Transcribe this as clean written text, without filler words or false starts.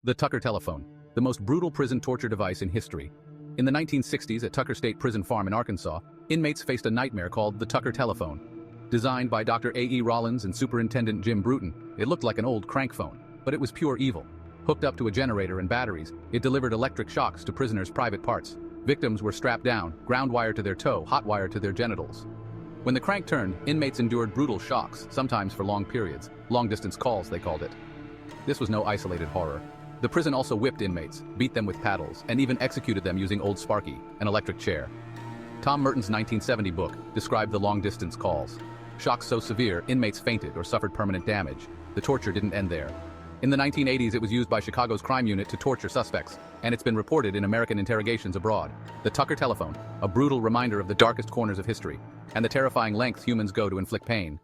The Tucker telephone, the most brutal prison torture device in history. In the 1960s at Tucker State Prison Farm in Arkansas, inmates faced a nightmare called the Tucker telephone. Designed by Dr. A.E. Rollins and Superintendent Jim Bruton, it looked like an old crank phone, but it was pure evil. Hooked up to a generator and batteries, it delivered electric shocks to prisoners' private parts. Victims were strapped down, ground wire to their toe, hot wire to their genitals. When the crank turned, inmates endured brutal shocks, sometimes for long periods. Long-distance calls, they called it. This was no isolated horror. The prison also whipped inmates, beat them with paddles, and even executed them using Old Sparky, an electric chair. Tom Merton's 1970 book described the long-distance calls. Shocks so severe, inmates fainted or suffered permanent damage. The torture didn't end there. In the 1980s, it was used by Chicago's crime unit to torture suspects, and it's been reported in American interrogations abroad. The Tucker telephone, a brutal reminder of the darkest corners of history, and the terrifying lengths humans go to inflict pain.